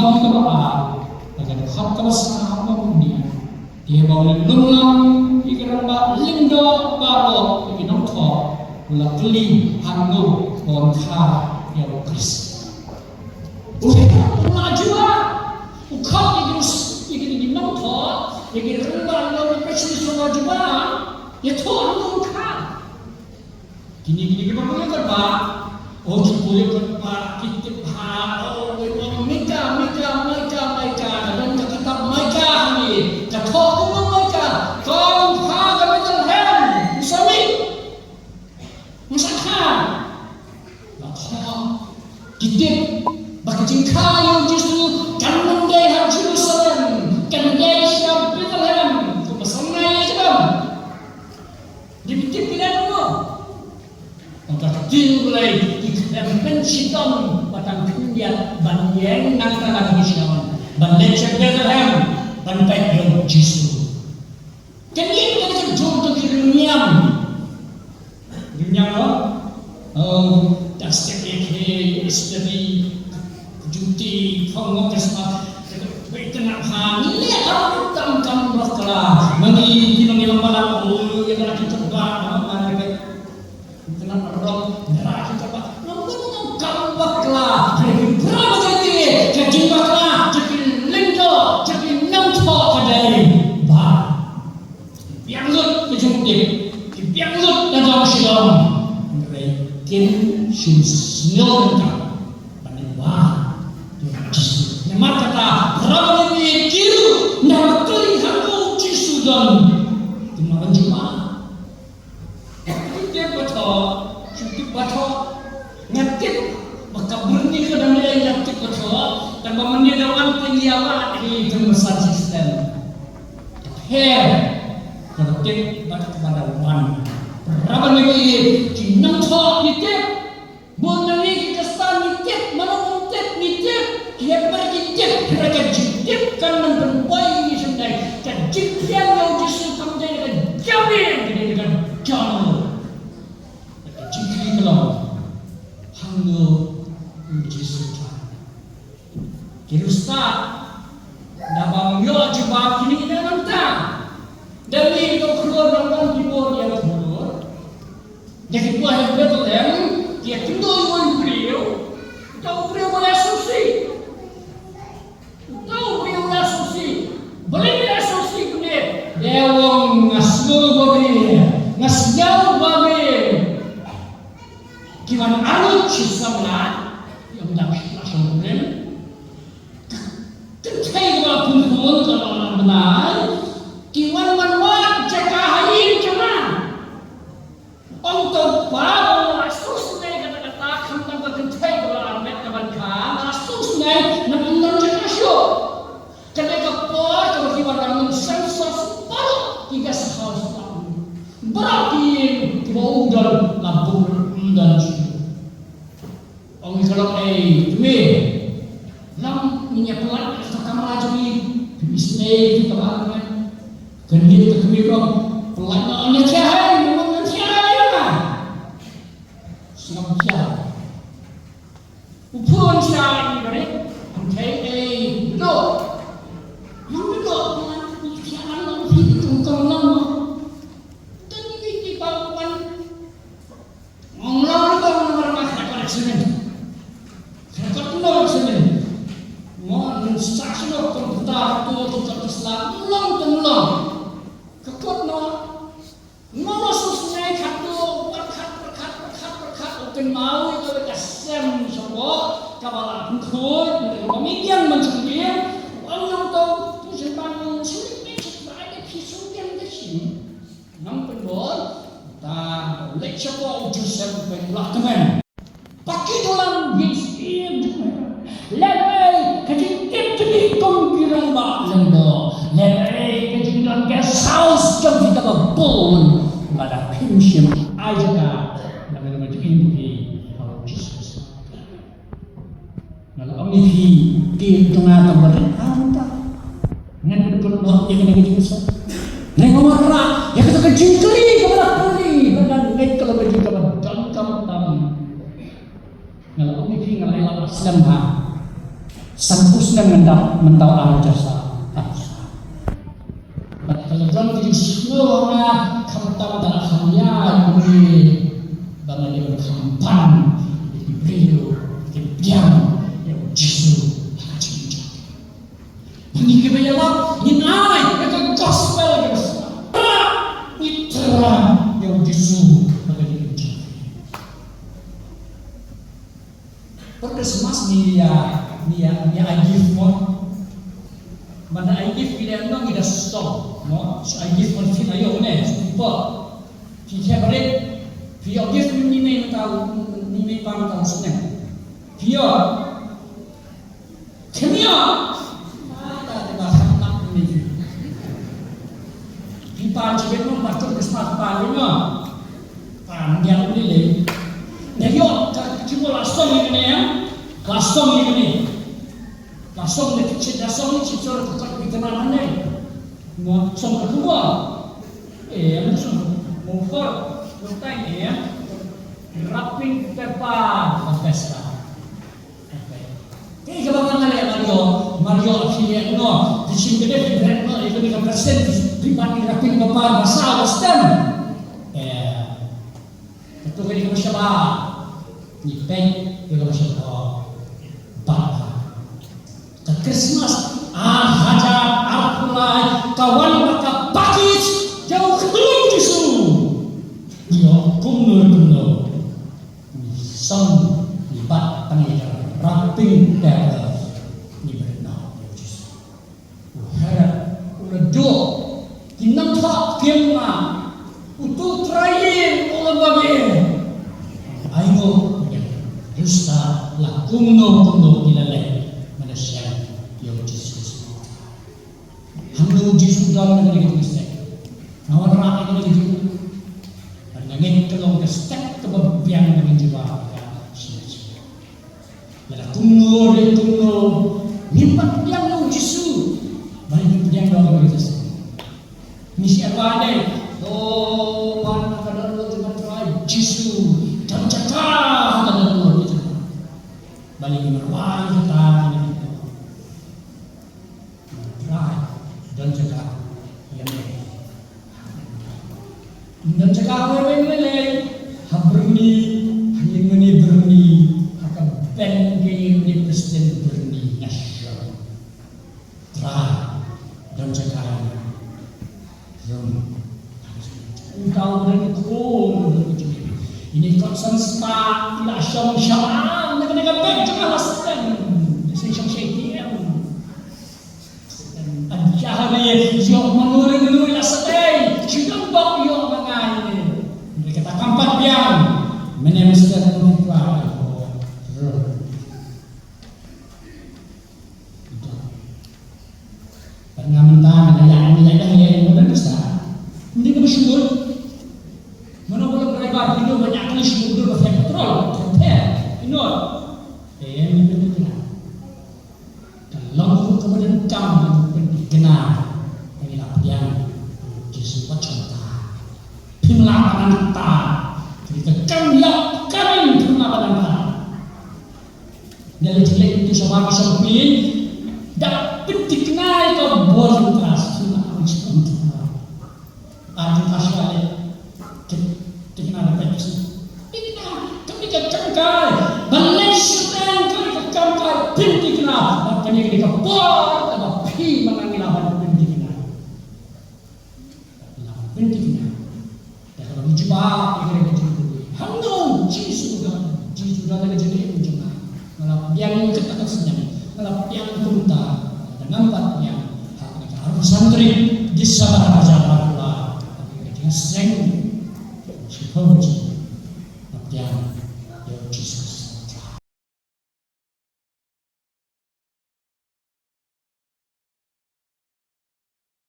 hong ka ba agan hap ka sa mo ni dia bawa lulung ikiramba lindo baro ikinong tho la kli hangu on kha ya Kristus Unajua ukau ikini nongtho ikini rumba lo pesi sunga jua ya to anu ka kini ba boleh kan ba boleh kan ba kita mika dan kata mika ni kata kuno mika kau ha ka betul hen musami musakha kita Bakajingka yang justru kan mendaya Jerusalem, kan mendaya siap Bethlehem, tu pasangnya je bang. Dipikir kita dulu. Maka tinggalai ikhlas pencitan batang kundiat banyak nangkala Islam, banyak Bethlehem, banyak yang justru. Kan ini kita contoh di dunia lo, das terkait istri Juti phong kesma beitena hani le tam tam bakla mani kinong malam yang lagi terbang mana ke tenan rok neraki terbang nang kam bakla berapa jadi bakla jadi lindo jadi nangtho kadai ba yang lut kejungti yang lut dan jauh silom kin shisnyo ka panwa Maka kata rawan ini kiru nak terlihat uji sudan kemarin cuma dia baca nyatik maka berni ke dalam dia nyatik baca dan memenuhi dalam pengiawan di tempat sistem hair nyatik baca kepada wan rawan ini jinang thọ nyatik bonani kita stan nyatik mana nyatik dia pergi mereka jidipkan dan berbaik sendiri dan jidipkan yang justru kemudian dengan jamin dengan jalan jidipkan kalau hanggu justru kira ustaz dabang yo jebak kini kita nantang dan itu keluar dalam timur yang keluar jadi buah yang betul yang dia tinggal yang beliau tahu beliau boleh susi boleh asosiasi kulit dewang ngasno babe gimana alut cisamna yang dah langsung kulit tentai gua pun kalau benar gimana manwat cakahain cuman untuk bawa asos ni kata-kata kantang tentai gua amet kawan kan asos ni namun cakasyo ketika por kalau kita bangun sensor baru tiga sehari berarti mau dan labur dan orang kalau tuh nam minyak pelat kamar aja ni bismillah kita bangun kan kita kemikam pelat namanya cahaya memang cahaya kan siapa upun cahaya ni kan okay lo yang kedua, ikhtiaran yang hidup terlama dan ini bauan mengelola bauan masyarakat semen masyarakat nol semen mau stasiun komputer itu tetap Islam ulang kekut nol susah katu berkat open mau itu kasem semua kawalan kut pemikiran mencuri orang tahu Jepang sulit ada pisau yang kecil. Nampak bol, tak leceh kau Joseph Belakang. Pakai dalam bisnis, lepas kejadian jadi kongkiran lembah, lepas kejadian kesaus jam kita berbun pada pensiun aja nama itu ini kalau Jesus. Kalau ini di tengah tempat Ngan betul doa yang kena kecil. Neng marah, yang kata kecil kali kepada kali, dan naik kalau baju kepada dalam tam. Kalau ini ngalai Islam ha, sampus Kristen mentau aja sa. Kalau dalam video semua kamu dalam hanya ini bagaimana dia berkampan di beliau di diam yang Yesus cinta. Ini kebayang ini mereka gospel ini terang yang Yesus bagaimana cinta. Perkesmas ni agif mo mana agif bila nang ida stop no so agif mo fin ayo ne po fi khabare fi agif ni me pam ta sne fi yo kemia ada ba nak ni fi pa jibet mo pastor kesmat pa ni no pan yang ni le ne yo ka kimo langsung ni ya langsung ni langsung ni cipta tukar kita mana mau som kedua langsung mau for tentang wrapping paper pesta ini kebangan Mario affiliate no di sini dia brand no itu 5% dibanding wrapping paper masalah stem itu kan siapa ni pen itu siapa Christmas hajar alkulai kawan maka package jauh kedua Yesus dia kumno sang libat pengajar wrapping paper ni benar Yesus harap udah kinampak kema untuk terakhir orang babi ayo justa la kumno kilalai manusia Hanggang Yesus dalam negeri Kristen. Nawan rakyat negeri itu, nangin kelong kestek kebabian dengan jiwa kita. Lalu tunggu, nimpat yang nung Yesus, balik yang dalam negeri Kristen. Misi apa ada? Oh, mana kadang lu cuma try Yesus dan cakap kadang lu itu. Balik berwajib kita. Dan cakap yang dan cakap apa haberni hanya berni akan bengke di Kristen berni nasional try dan cakap engkau berikut ini konsen spa tidak syam negara baik jangan laskan syam Jahari yang menurut asai sudah bak yang mengai mereka tak kampat yang menyemester lupa pengamatan yang mudah besar ini kebersyukur mana boleh berebar hidup banyak kali syukur berfek petrol inor kalau kemudian kamu kenal yang Yesus contoh pimlapanan ta kita kamya kami pimlapanan ta dari jelek itu sama pin dapat dikenal ke bol keras sudah mencontoh ada asal dikenal apa itu kami kecangkal balai sedang kami kecangkal pin dikenal makanya kita bol tapi mengambil apa pentingnya kalau mencoba ini hanggang Yesus sudah ada jadi mencoba malah yang katakan senyap malah yang tunta dengan empatnya harus santri di sabar aja Allah dengan sering seperti yang